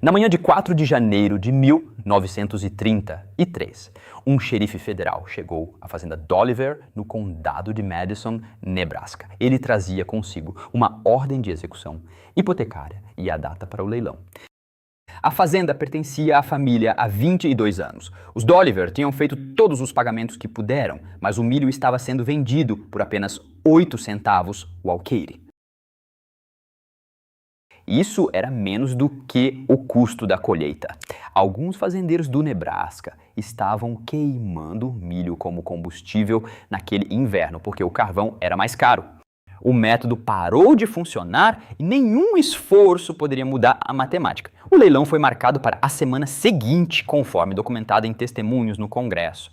Na manhã de 4 de janeiro de 1933, um xerife federal chegou à fazenda Dolliver, no condado de Madison, Nebraska. Ele trazia consigo uma ordem de execução hipotecária e a data para o leilão. A fazenda pertencia à família há 22 anos. Os Dolliver tinham feito todos os pagamentos que puderam, mas o milho estava sendo vendido por apenas 8 centavos o alqueire. Isso era menos do que o custo da colheita. Alguns fazendeiros do Nebraska estavam queimando milho como combustível naquele inverno, porque o carvão era mais caro. O método parou de funcionar e nenhum esforço poderia mudar a matemática. O leilão foi marcado para a semana seguinte, conforme documentado em testemunhos no Congresso.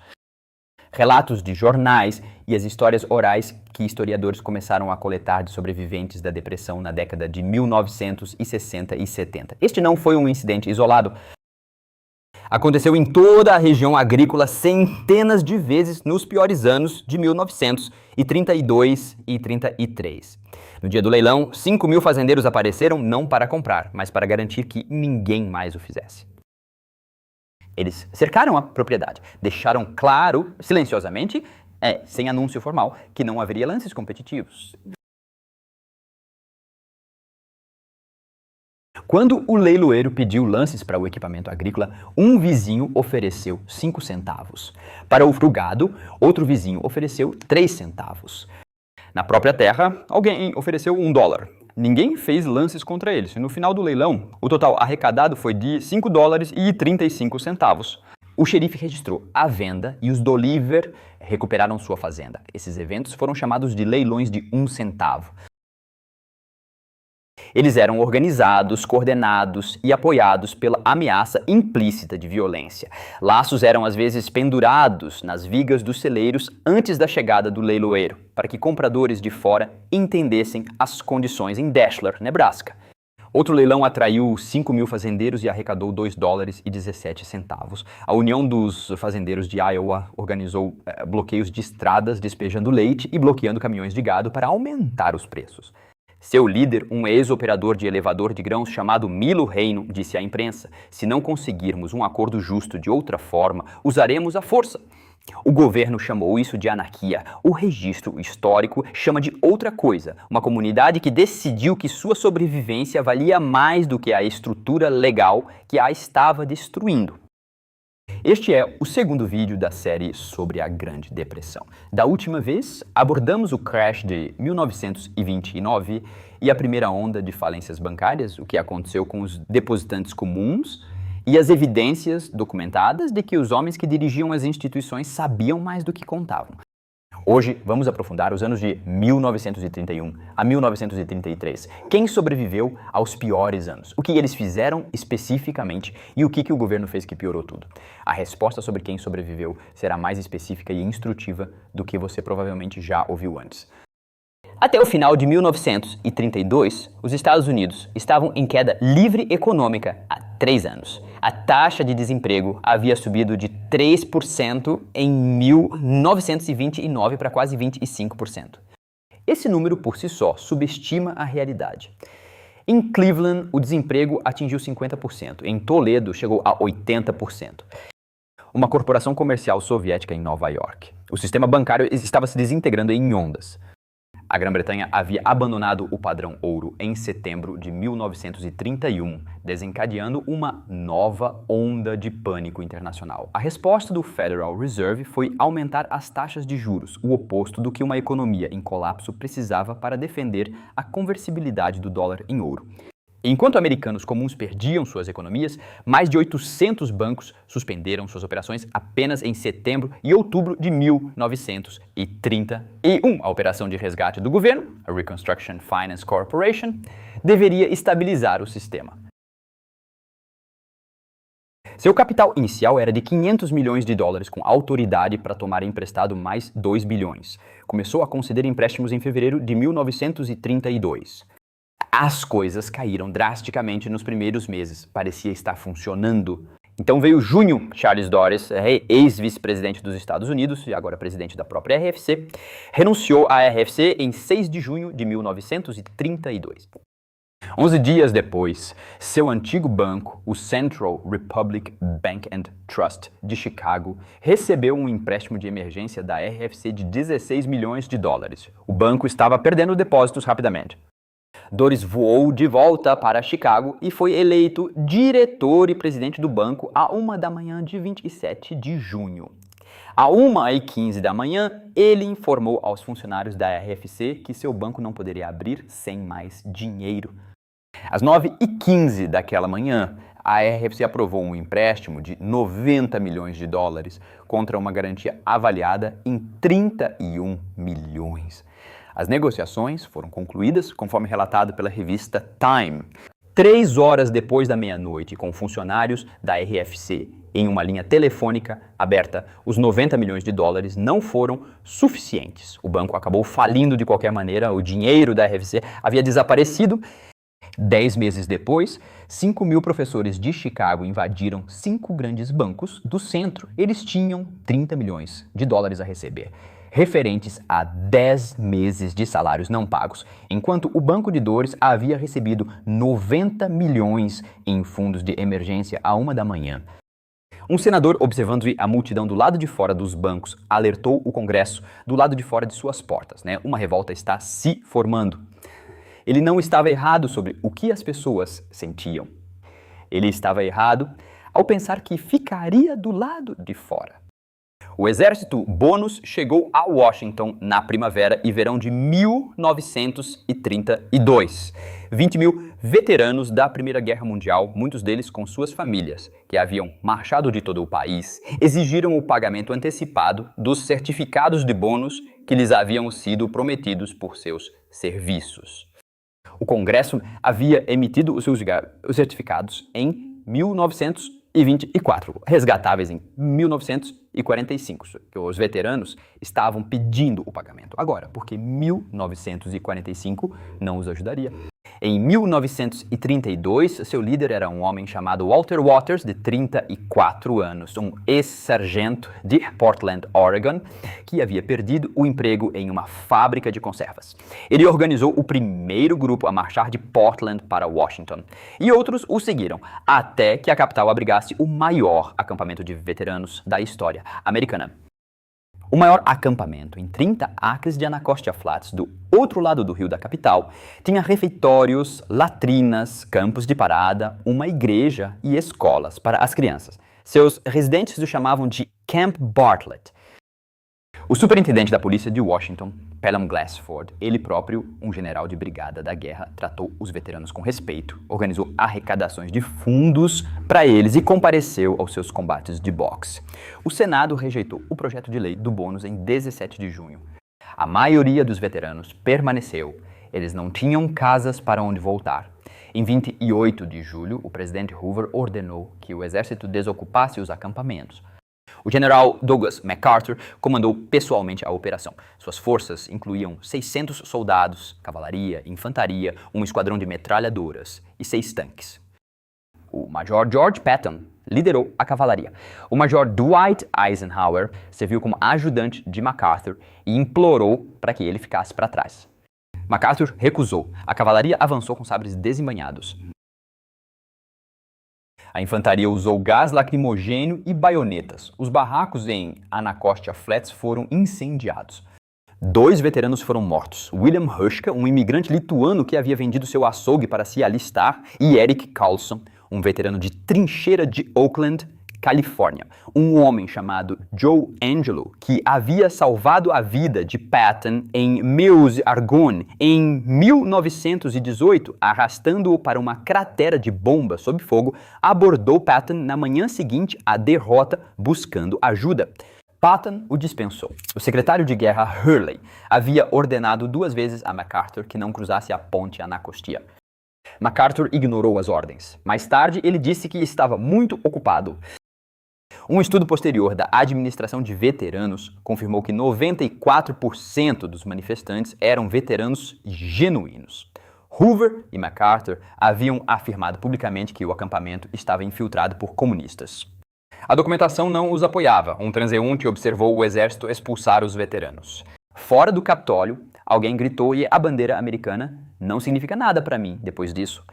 Relatos de jornais e as histórias orais que historiadores começaram a coletar de sobreviventes da depressão na década de 1960 e 70. Este não foi um incidente isolado. Aconteceu em toda a região agrícola centenas de vezes nos piores anos de 1932 e 33. No dia do leilão, 5.000 fazendeiros apareceram não para comprar, mas para garantir que ninguém mais o fizesse. Eles cercaram a propriedade, deixaram claro, silenciosamente, sem anúncio formal, que não haveria lances competitivos. Quando o leiloeiro pediu lances para o equipamento agrícola, um vizinho ofereceu 5 centavos. Para o gado, outro vizinho ofereceu 3 centavos. Na própria terra, alguém ofereceu $1. Ninguém fez lances contra eles. No final do leilão, o total arrecadado foi de $5,35. O xerife registrou a venda e os Dolliver recuperaram sua fazenda. Esses eventos foram chamados de leilões de 1 centavo. Eles eram organizados, coordenados e apoiados pela ameaça implícita de violência. Laços eram às vezes pendurados nas vigas dos celeiros antes da chegada do leiloeiro, para que compradores de fora entendessem as condições em Dashler, Nebraska. Outro leilão atraiu 5.000 fazendeiros e arrecadou $2,17. A União dos Fazendeiros de Iowa organizou bloqueios de estradas despejando leite e bloqueando caminhões de gado para aumentar os preços. Seu líder, um ex-operador de elevador de grãos chamado Milo Reino, disse à imprensa: "Se não conseguirmos um acordo justo de outra forma, usaremos a força." O governo chamou isso de anarquia. O registro histórico chama de outra coisa: uma comunidade que decidiu que sua sobrevivência valia mais do que a estrutura legal que a estava destruindo. Este é o segundo vídeo da série sobre a Grande Depressão. Da última vez, abordamos o crash de 1929 e a primeira onda de falências bancárias, o que aconteceu com os depositantes comuns e as evidências documentadas de que os homens que dirigiam as instituições sabiam mais do que contavam. Hoje, vamos aprofundar os anos de 1931 a 1933. Quem sobreviveu aos piores anos? O que eles fizeram especificamente e o que o governo fez que piorou tudo? A resposta sobre quem sobreviveu será mais específica e instrutiva do que você provavelmente já ouviu antes. Até o final de 1932, os Estados Unidos estavam em queda livre econômica há 3 anos. A taxa de desemprego havia subido de 3% em 1929 para quase 25%. Esse número por si só subestima a realidade. Em Cleveland, o desemprego atingiu 50%. Em Toledo, chegou a 80%. Uma corporação comercial soviética em Nova York. O sistema bancário estava se desintegrando em ondas. A Grã-Bretanha havia abandonado o padrão ouro em setembro de 1931, desencadeando uma nova onda de pânico internacional. A resposta do Federal Reserve foi aumentar as taxas de juros, o oposto do que uma economia em colapso precisava para defender a conversibilidade do dólar em ouro. Enquanto americanos comuns perdiam suas economias, mais de 800 bancos suspenderam suas operações apenas em setembro e outubro de 1931. A operação de resgate do governo, a Reconstruction Finance Corporation, deveria estabilizar o sistema. Seu capital inicial era de $500 milhões, com autoridade para tomar emprestado mais 2 bilhões. Começou a conceder empréstimos em fevereiro de 1932. As coisas caíram drasticamente nos primeiros meses, parecia estar funcionando. Então veio junho, Charles Dores, ex-vice-presidente dos Estados Unidos e agora presidente da própria RFC, renunciou à RFC em 6 de junho de 1932. 11 dias depois, seu antigo banco, o Central Republic Bank and Trust de Chicago, recebeu um empréstimo de emergência da RFC de 16 milhões de dólares. O banco estava perdendo depósitos rapidamente. Dores voou de volta para Chicago e foi eleito diretor e presidente do banco à 1 da manhã de 27 de junho. À 1h15 da manhã, ele informou aos funcionários da RFC que seu banco não poderia abrir sem mais dinheiro. Às 9h15 daquela manhã, a RFC aprovou um empréstimo de 90 milhões de dólares contra uma garantia avaliada em 31 milhões. As negociações foram concluídas, conforme relatado pela revista Time, 3 horas depois da meia-noite, com funcionários da RFC em uma linha telefônica aberta. Os 90 milhões de dólares não foram suficientes. O banco acabou falindo de qualquer maneira, o dinheiro da RFC havia desaparecido. 10 meses depois, 5 mil professores de Chicago invadiram 5 grandes bancos do centro. Eles tinham 30 milhões de dólares a receber, referentes a 10 meses de salários não pagos, enquanto o Banco de Dores havia recebido 90 milhões em fundos de emergência à 1 da manhã. Um senador, observando a multidão do lado de fora dos bancos, alertou o Congresso do lado de fora de suas portas, Uma revolta está se formando. Ele não estava errado sobre o que as pessoas sentiam. Ele estava errado ao pensar que ficaria do lado de fora. O exército bônus chegou a Washington na primavera e verão de 1932. 20 mil veteranos da Primeira Guerra Mundial, muitos deles com suas famílias, que haviam marchado de todo o país, exigiram o pagamento antecipado dos certificados de bônus que lhes haviam sido prometidos por seus serviços. O Congresso havia emitido os seus certificados em 1924, resgatáveis em 1945. Os veteranos estavam pedindo o pagamento agora, porque 1945 não os ajudaria. Em 1932, seu líder era um homem chamado Walter Waters, de 34 anos, um ex-sargento de Portland, Oregon, que havia perdido o emprego em uma fábrica de conservas. Ele organizou o primeiro grupo a marchar de Portland para Washington, e outros o seguiram, até que a capital abrigasse o maior acampamento de veteranos da história americana. O maior acampamento, em 30 acres de Anacostia Flats, do outro lado do rio da capital, tinha refeitórios, latrinas, campos de parada, uma igreja e escolas para as crianças. Seus residentes o chamavam de Camp Bartlett. O superintendente da polícia de Washington, Pelham Glassford, ele próprio, um general de brigada da guerra, tratou os veteranos com respeito, organizou arrecadações de fundos para eles e compareceu aos seus combates de boxe. O Senado rejeitou o projeto de lei do bônus em 17 de junho. A maioria dos veteranos permaneceu. Eles não tinham casas para onde voltar. Em 28 de julho, o presidente Hoover ordenou que o exército desocupasse os acampamentos. O general Douglas MacArthur comandou pessoalmente a operação. Suas forças incluíam 600 soldados, cavalaria, infantaria, um esquadrão de metralhadoras e 6 tanques. O Major George Patton liderou a cavalaria. O Major Dwight Eisenhower serviu como ajudante de MacArthur e implorou para que ele ficasse para trás. MacArthur recusou. A cavalaria avançou com sabres desembainhados. A infantaria usou gás lacrimogêneo e baionetas. Os barracos em Anacostia Flats foram incendiados. 2 veteranos foram mortos. William Hushka, um imigrante lituano que havia vendido seu açougue para se alistar, e Eric Carlson, um veterano de trincheira de Oakland, Califórnia. Um homem chamado Joe Angelo, que havia salvado a vida de Patton em Meuse Argonne em 1918, arrastando-o para uma cratera de bomba sob fogo, abordou Patton na manhã seguinte à derrota, buscando ajuda. Patton o dispensou. O secretário de guerra Hurley havia ordenado 2 vezes a MacArthur que não cruzasse a ponte Anacostia. MacArthur ignorou as ordens. Mais tarde, ele disse que estava muito ocupado. Um estudo posterior da Administração de Veteranos confirmou que 94% dos manifestantes eram veteranos genuínos. Hoover e MacArthur haviam afirmado publicamente que o acampamento estava infiltrado por comunistas. A documentação não os apoiava. Um transeunte observou o exército expulsar os veteranos. Fora do Capitólio, Alguém gritou e a bandeira americana não significa nada para mim depois disso.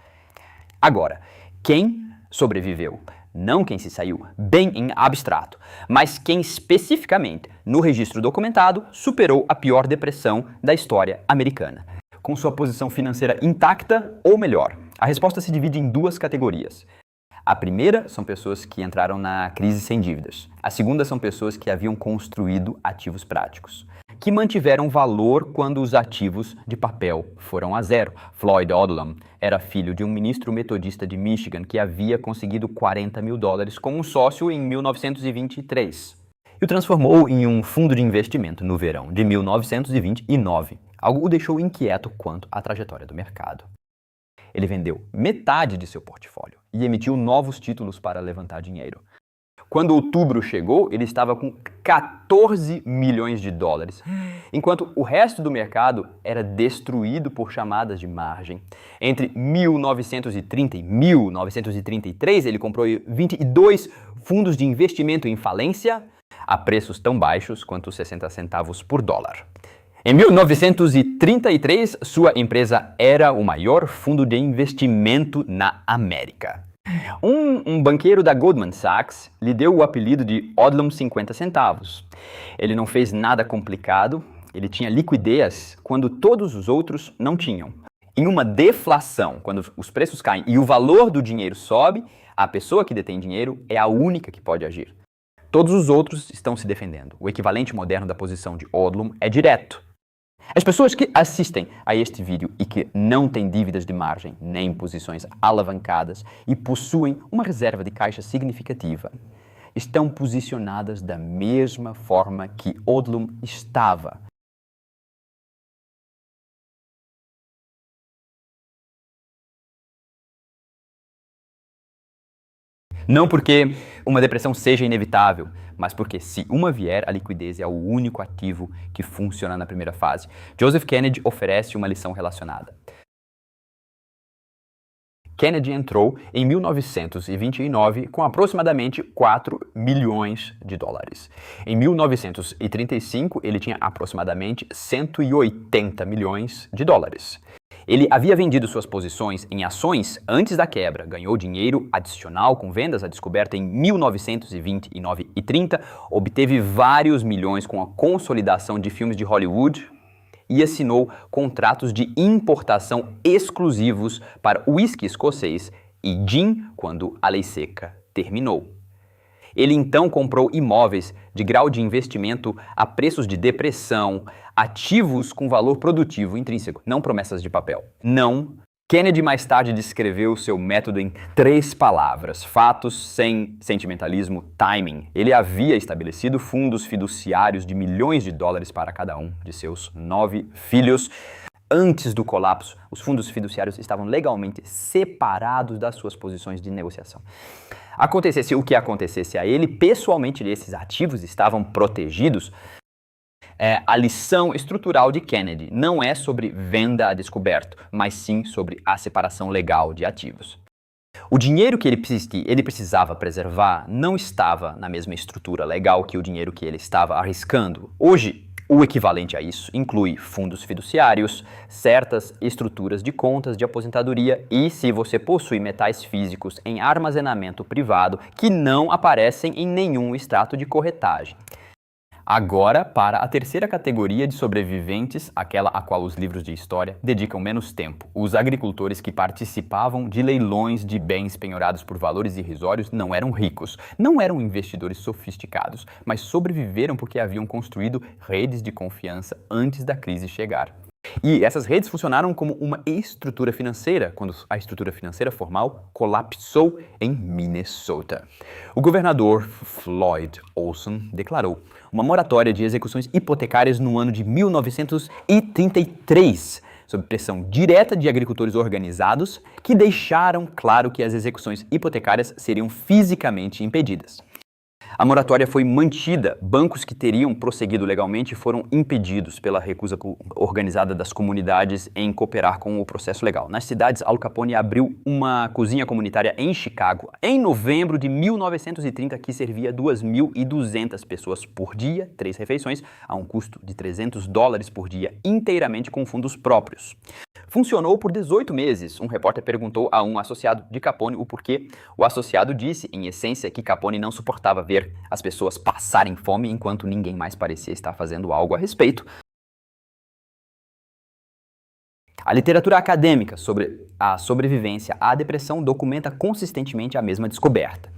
Agora, quem sobreviveu? Não quem se saiu, bem em abstrato, mas quem especificamente, no registro documentado, superou a pior depressão da história americana, com sua posição financeira intacta ou melhor. A resposta se divide em duas categorias. A primeira são pessoas que entraram na crise sem dívidas. A segunda são pessoas que haviam construído ativos práticos, que mantiveram valor quando os ativos de papel foram a zero. Floyd Odlum era filho de um ministro metodista de Michigan que havia conseguido $40 mil como um sócio em 1923 e o transformou em um fundo de investimento no verão de 1929. Algo o deixou inquieto quanto à trajetória do mercado. Ele vendeu metade de seu portfólio e emitiu novos títulos para levantar dinheiro. Quando outubro chegou, ele estava com $14 milhões, enquanto o resto do mercado era destruído por chamadas de margem. Entre 1930 e 1933, ele comprou 22 fundos de investimento em falência a preços tão baixos quanto 60 centavos por dólar. Em 1933, sua empresa era o maior fundo de investimento na América. Um banqueiro da Goldman Sachs lhe deu o apelido de Odlum 50 centavos. Ele não fez nada complicado, ele tinha liquidez quando todos os outros não tinham. Em uma deflação, quando os preços caem e o valor do dinheiro sobe, a pessoa que detém dinheiro é a única que pode agir. Todos os outros estão se defendendo. O equivalente moderno da posição de Odlum é direto. As pessoas que assistem a este vídeo e que não têm dívidas de margem nem posições alavancadas e possuem uma reserva de caixa significativa estão posicionadas da mesma forma que Odlum estava. Não porque uma depressão seja inevitável, mas porque se uma vier, a liquidez é o único ativo que funciona na primeira fase. Joseph Kennedy oferece uma lição relacionada. Kennedy entrou em 1929 com aproximadamente $4 milhões. Em 1935, ele tinha aproximadamente $180 milhões. Ele havia vendido suas posições em ações antes da quebra, ganhou dinheiro adicional com vendas à descoberta em 1929 e 30, obteve vários milhões com a consolidação de filmes de Hollywood e assinou contratos de importação exclusivos para uísque escocês e gin quando a lei seca terminou. Ele então comprou imóveis de grau de investimento a preços de depressão, ativos com valor produtivo intrínseco, não promessas de papel. Não. Kennedy mais tarde descreveu seu método em 3 palavras: fatos sem sentimentalismo, timing. Ele havia estabelecido fundos fiduciários de milhões de dólares para cada um de seus 9 filhos. Antes do colapso, os fundos fiduciários estavam legalmente separados das suas posições de negociação. Acontecesse o que acontecesse a ele, pessoalmente esses ativos estavam protegidos. A lição estrutural de Kennedy não é sobre venda a descoberto, mas sim sobre a separação legal de ativos. O dinheiro que ele precisava preservar não estava na mesma estrutura legal que o dinheiro que ele estava arriscando. Hoje, o equivalente a isso inclui fundos fiduciários, certas estruturas de contas de aposentadoria e se você possui metais físicos em armazenamento privado que não aparecem em nenhum extrato de corretagem. Agora, para a terceira categoria de sobreviventes, aquela a qual os livros de história dedicam menos tempo. Os agricultores que participavam de leilões de bens penhorados por valores irrisórios não eram ricos, não eram investidores sofisticados, mas sobreviveram porque haviam construído redes de confiança antes da crise chegar. E essas redes funcionaram como uma estrutura financeira quando a estrutura financeira formal colapsou em Minnesota. O governador Floyd Olson declarou uma moratória de execuções hipotecárias no ano de 1933, sob pressão direta de agricultores organizados que deixaram claro que as execuções hipotecárias seriam fisicamente impedidas. A moratória foi mantida. Bancos que teriam prosseguido legalmente foram impedidos pela recusa organizada das comunidades em cooperar com o processo legal. Nas cidades, Al Capone abriu uma cozinha comunitária em Chicago em novembro de 1930 que servia 2.200 pessoas por dia, 3 refeições, a um custo de $300 por dia, inteiramente com fundos próprios. Funcionou por 18 meses. Um repórter perguntou a um associado de Capone o porquê. O associado disse, em essência, que Capone não suportava ver as pessoas passarem fome enquanto ninguém mais parecia estar fazendo algo a respeito. A literatura acadêmica sobre a sobrevivência à depressão documenta consistentemente a mesma descoberta.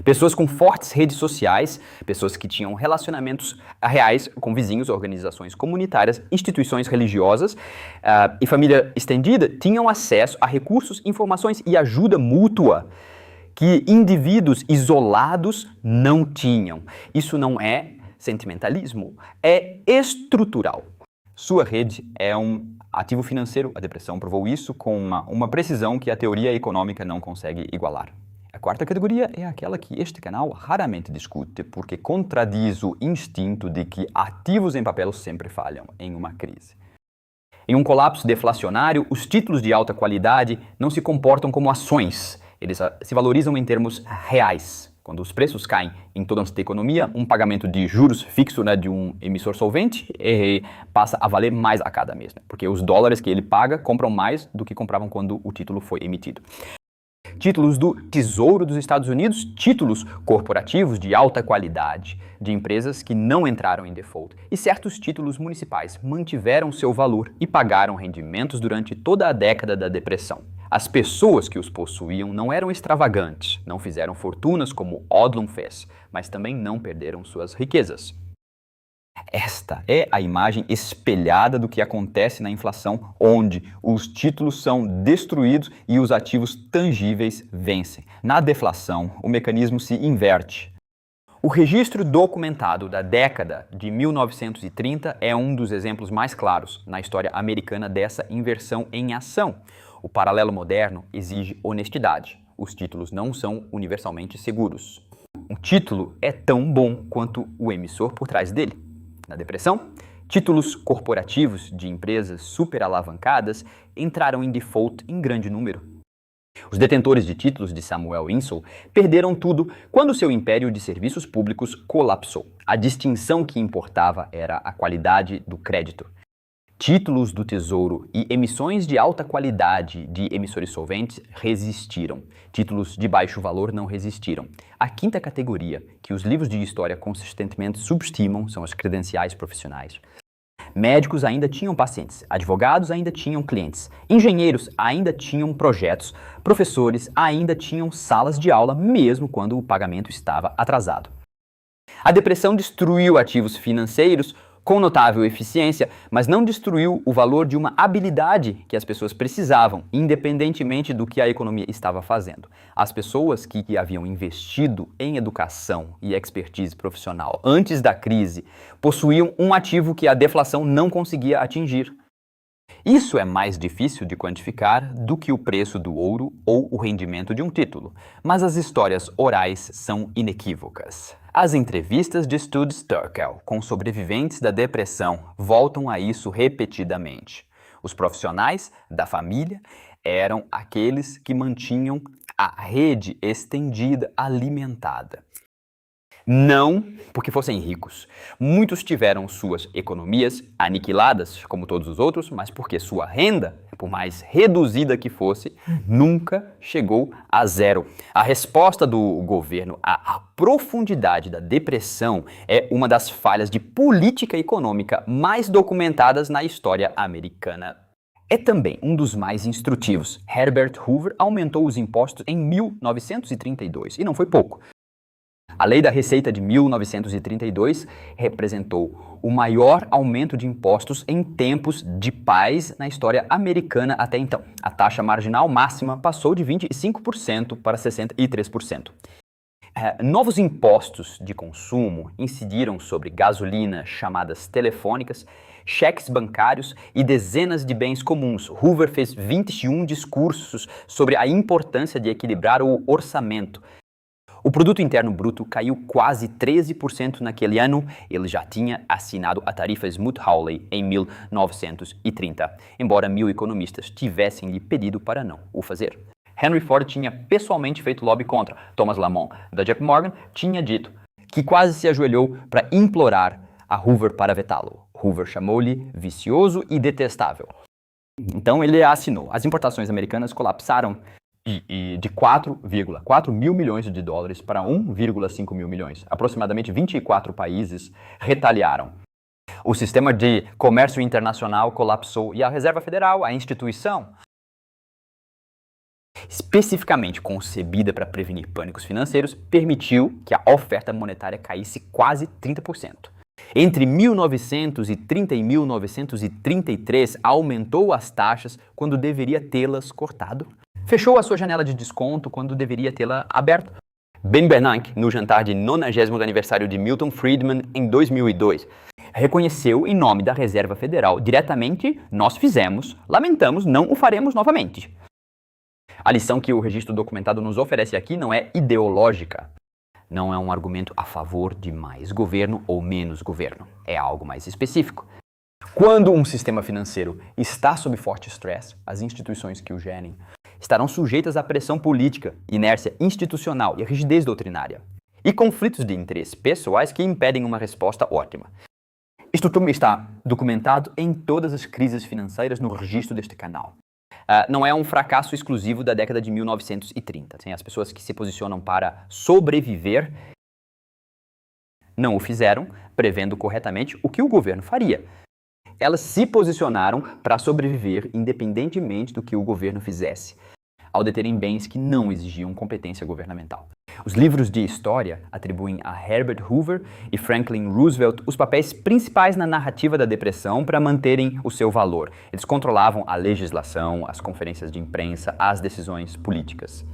Pessoas com fortes redes sociais, pessoas que tinham relacionamentos reais com vizinhos, organizações comunitárias, instituições religiosas e família estendida tinham acesso a recursos, informações e ajuda mútua que indivíduos isolados não tinham. Isso não é sentimentalismo, é estrutural. Sua rede é um ativo financeiro. A depressão provou isso com uma precisão que a teoria econômica não consegue igualar. A quarta categoria é aquela que este canal raramente discute, porque contradiz o instinto de que ativos em papel sempre falham em uma crise. Em um colapso deflacionário, os títulos de alta qualidade não se comportam como ações, eles se valorizam em termos reais. Quando os preços caem em toda a economia, um pagamento de juros fixo de um emissor solvente passa a valer mais a cada mês, porque os dólares que ele paga compram mais do que compravam quando o título foi emitido. Títulos do Tesouro dos Estados Unidos, títulos corporativos de alta qualidade, de empresas que não entraram em default. E certos títulos municipais mantiveram seu valor e pagaram rendimentos durante toda a década da depressão. As pessoas que os possuíam não eram extravagantes, não fizeram fortunas como Odlum fez, mas também não perderam suas riquezas. Esta é a imagem espelhada do que acontece na inflação, onde os títulos são destruídos e os ativos tangíveis vencem. Na deflação, o mecanismo se inverte. O registro documentado da década de 1930 é um dos exemplos mais claros na história americana dessa inversão em ação. O paralelo moderno exige honestidade. Os títulos não são universalmente seguros. Um título é tão bom quanto o emissor por trás dele. Na depressão, títulos corporativos de empresas superalavancadas entraram em default em grande número. Os detentores de títulos de Samuel Insull perderam tudo quando seu império de serviços públicos colapsou. A distinção que importava era a qualidade do crédito. Títulos do Tesouro e emissões de alta qualidade de emissores solventes resistiram. Títulos de baixo valor não resistiram. A quinta categoria, que os livros de história consistentemente subestimam, são as credenciais profissionais. Médicos ainda tinham pacientes, advogados ainda tinham clientes, engenheiros ainda tinham projetos, professores ainda tinham salas de aula, mesmo quando o pagamento estava atrasado. A depressão destruiu ativos financeiros com notável eficiência, mas não destruiu o valor de uma habilidade que as pessoas precisavam, independentemente do que a economia estava fazendo. As pessoas que haviam investido em educação e expertise profissional antes da crise possuíam um ativo que a deflação não conseguia atingir. Isso é mais difícil de quantificar do que o preço do ouro ou o rendimento de um título, mas as histórias orais são inequívocas. As entrevistas de Stud Sturkel com sobreviventes da depressão voltam a isso repetidamente. Os profissionais da família eram aqueles que mantinham a rede estendida, alimentada. Não porque fossem ricos. Muitos tiveram suas economias aniquiladas, como todos os outros, mas porque sua renda, por mais reduzida que fosse, nunca chegou a zero. A resposta do governo à profundidade da depressão é uma das falhas de política econômica mais documentadas na história americana. É também um dos mais instrutivos. Herbert Hoover aumentou os impostos em 1932, e não foi pouco. A Lei da Receita de 1932 representou o maior aumento de impostos em tempos de paz na história americana até então. A taxa marginal máxima passou de 25% para 63%. Novos impostos de consumo incidiram sobre gasolina, chamadas telefônicas, cheques bancários e dezenas de bens comuns. Hoover fez 21 discursos sobre a importância de equilibrar o orçamento. O produto interno bruto caiu quase 13% naquele ano. Ele já tinha assinado a tarifa Smoot-Hawley em 1930, embora 1000 economistas tivessem lhe pedido para não o fazer. Henry Ford tinha pessoalmente feito lobby contra. Thomas Lamont, da JP Morgan, tinha dito que quase se ajoelhou para implorar a Hoover para vetá-lo. Hoover chamou-lhe vicioso e detestável. Então ele assinou. As importações americanas colapsaram de 4,4 mil milhões de dólares para 1,5 mil milhões. Aproximadamente 24 países retaliaram. O sistema de comércio internacional colapsou e a Reserva Federal, a instituição especificamente concebida para prevenir pânicos financeiros, permitiu que a oferta monetária caísse quase 30%. Entre 1930 e 1933, aumentou as taxas quando deveria tê-las cortado. Fechou a sua janela de desconto quando deveria tê-la aberta. Ben Bernanke, no jantar de 90º aniversário de Milton Friedman em 2002, reconheceu em nome da Reserva Federal diretamente: nós fizemos, lamentamos, não o faremos novamente. A lição que o registro documentado nos oferece aqui não é ideológica. Não é um argumento a favor de mais governo ou menos governo. É algo mais específico. Quando um sistema financeiro está sob forte estresse, as instituições que o gerem estarão sujeitas à pressão política, inércia institucional e rigidez doutrinária, e conflitos de interesse pessoais que impedem uma resposta ótima. Isto também está documentado em todas as crises financeiras no registro deste canal. Não é um fracasso exclusivo da década de 1930. As pessoas que se posicionam para sobreviver não o fizeram, prevendo corretamente o que o governo faria. Elas se posicionaram para sobreviver independentemente do que o governo fizesse, ao deterem bens que não exigiam competência governamental. Os livros de história atribuem a Herbert Hoover e Franklin Roosevelt os papéis principais na narrativa da depressão para manterem o seu valor. Eles controlavam a legislação, as conferências de imprensa, as decisões políticas.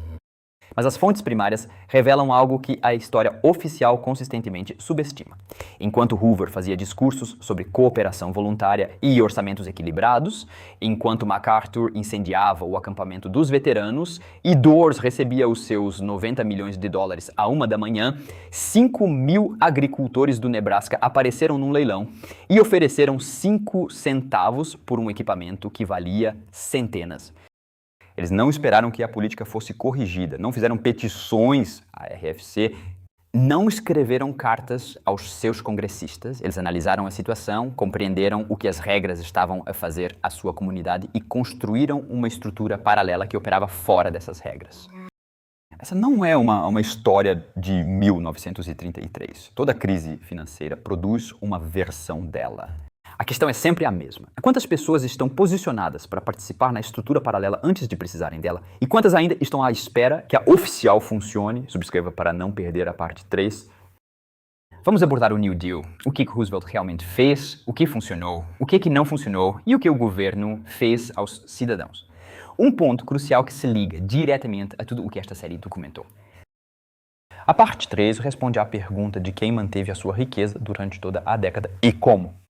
Mas as fontes primárias revelam algo que a história oficial consistentemente subestima. Enquanto Hoover fazia discursos sobre cooperação voluntária e orçamentos equilibrados, enquanto MacArthur incendiava o acampamento dos veteranos e Dawes recebia os seus 90 milhões de dólares à 1 da manhã, 5 mil agricultores do Nebraska apareceram num leilão e ofereceram 5 centavos por um equipamento que valia centenas. Eles não esperaram que a política fosse corrigida, não fizeram petições à RFC, não escreveram cartas aos seus congressistas. Eles analisaram a situação, compreenderam o que as regras estavam a fazer à sua comunidade e construíram uma estrutura paralela que operava fora dessas regras. Essa não é uma história de 1933. Toda crise financeira produz uma versão dela. A questão é sempre a mesma. Quantas pessoas estão posicionadas para participar na estrutura paralela antes de precisarem dela? E quantas ainda estão à espera que a oficial funcione? Subscreva para não perder a parte 3. Vamos abordar o New Deal. O que Roosevelt realmente fez, o que funcionou, o que não funcionou e o que o governo fez aos cidadãos. Um ponto crucial que se liga diretamente a tudo o que esta série documentou. A parte 3 responde à pergunta de quem manteve a sua riqueza durante toda a década e como.